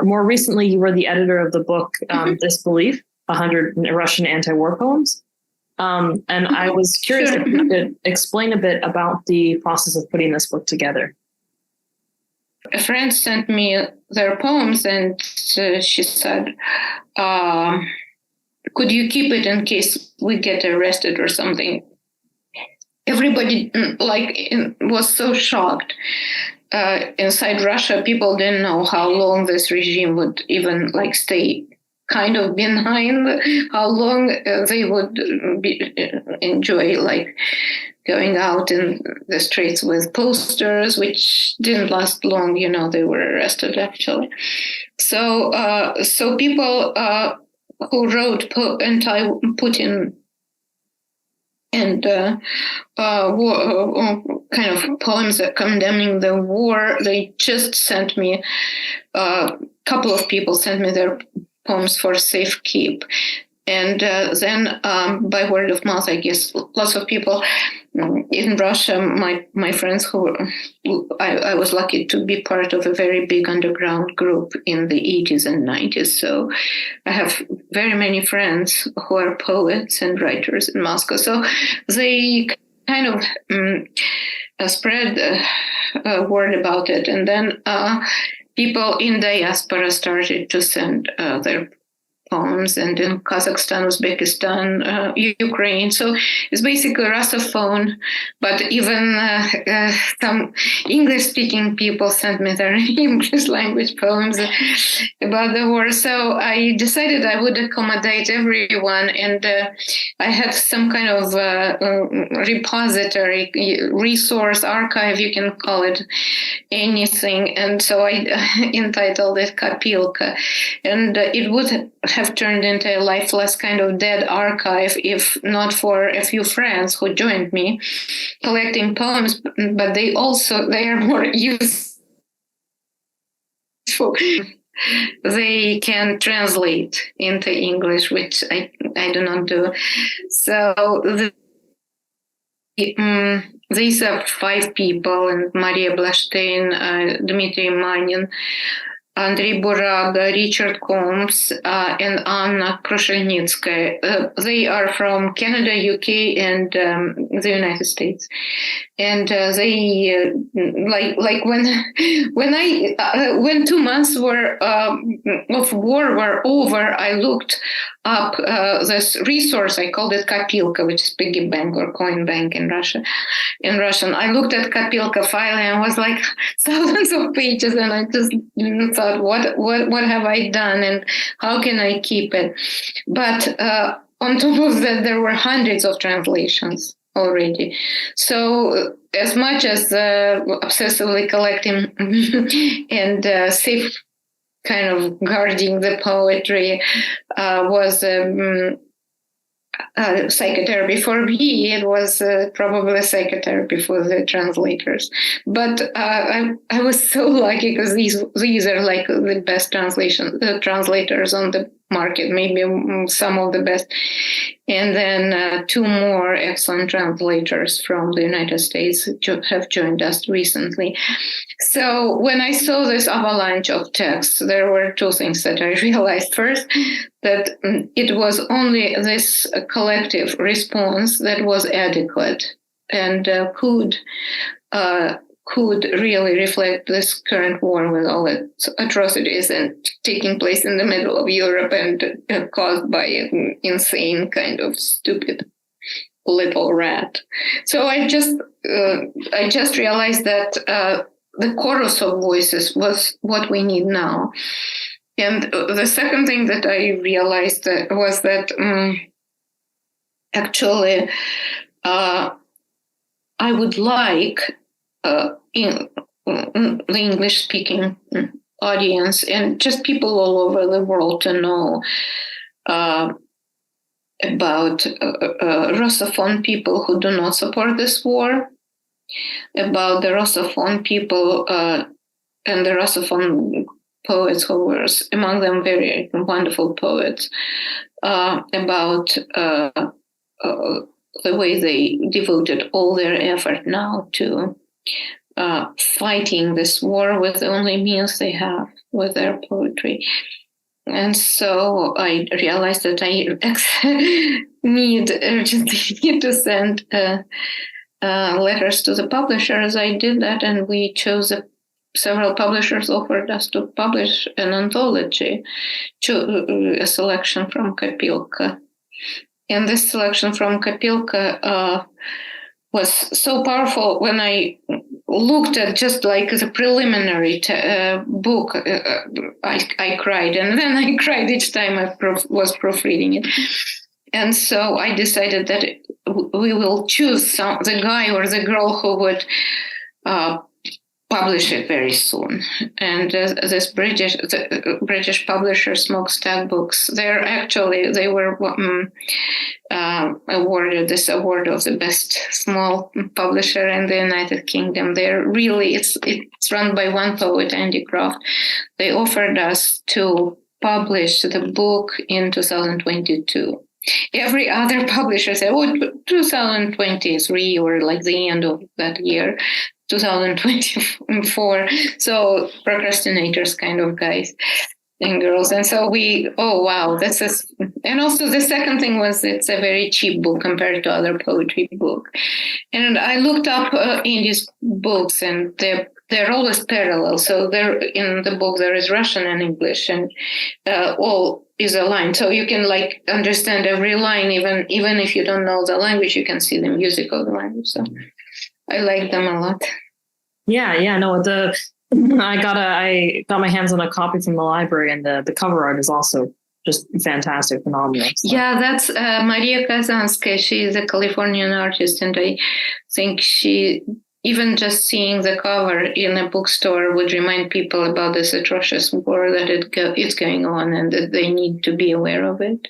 more recently, you were the editor of the book Disbelief, 100 Russian anti-war poems. And I was curious if you could explain a bit about the process of putting this book together. A friend sent me their poems, and she said, could you keep it in case we get arrested or something? Everybody was so shocked. Inside Russia, people didn't know how long this regime would even stay kind of behind, how long they would enjoy going out in the streets with posters, which didn't last long. They were arrested actually. So people who wrote anti-Putin and kind of poems condemning the war, they just sent me, a couple of people sent me their poems for safekeep. And then by word of mouth, I guess lots of people in Russia, my friends I was lucky to be part of a very big underground group in the 80s and 90s. So I have very many friends who are poets and writers in Moscow. So they kind of spread word about it. And then people in diaspora started to send their poems, and in Kazakhstan, Uzbekistan, Ukraine. So it's basically Russophone, but even some English-speaking people sent me their English language poems about the war. So I decided I would accommodate everyone, and I had some kind of repository, resource, archive, you can call it anything. And so I entitled it Kopilka, and it would have turned into a lifeless kind of dead archive if not for a few friends who joined me collecting poems, but they are more useful. They can translate into English, which I do not do. So these are 5 people, and Maria Blashstein, Dmitry Manin, Andrei Buraga, Richard Combs, and Anna Krushelnitskaya. They are from Canada, UK, and the United States. And they when 2 months of war were over, I looked up this resource. I called it Kopilka, which is piggy bank or coin bank in Russian. I looked at Kopilka file and was like thousands of pages, and I just thought, what have I done, and how can I keep it? But on top of that, there were hundreds of translations already. So as much as obsessively collecting and safe kind of guarding the poetry was psychotherapy for me, it was probably psychotherapy for the translators. But I was so lucky because these are like the best translators on the market, maybe some of the best. And then 2 more excellent translators from the United States have joined us recently. So when I saw this avalanche of texts, there were 2 things that I realized. First, that it was only this collective response that was adequate and could really reflect this current war with all its atrocities and taking place in the middle of Europe and caused by an insane kind of stupid little rat. So I just realized that the chorus of voices was what we need now. And the second thing that I realized was that actually I would like in the English-speaking audience and just people all over the world to know about Russophone people who do not support this war, about the Russophone people and the Russophone poets who were among them very wonderful poets, about the way they devoted all their effort now to fighting this war with the only means they have, with their poetry. And so I realized that I urgently need to send letters to the publishers. I did that, and we chose several publishers offered us to publish an anthology, a selection from Kopilka. And this selection from Kopilka was so powerful. When I looked at just like the preliminary book, I cried. And then I cried each time I was proofreading it. And so I decided that we will choose the guy or the girl who would publish it very soon. And this British publisher, Smokestack Books, they were awarded this award of the best small publisher in the United Kingdom. They're really, it's run by one poet, Andy Croft. They offered us to publish the book in 2022. Every other publisher said, 2023 or like the end of that year, 2024. So procrastinators kind of guys and girls. And so and also the second thing was it's a very cheap book compared to other poetry book. And I looked up Andy's books, and they're always parallel. So there in the book there is Russian and English, and all is aligned. So you can like understand every line, even if you don't know the language, you can see the music of the language. So I like them a lot. Yeah. No, I got my hands on a copy from the library, and the cover art is also just fantastic, phenomenal. So. Yeah, that's Maria Kazanskaya. She is a Californian artist, and I think even just seeing the cover in a bookstore would remind people about this atrocious war that it's going on, and that they need to be aware of it.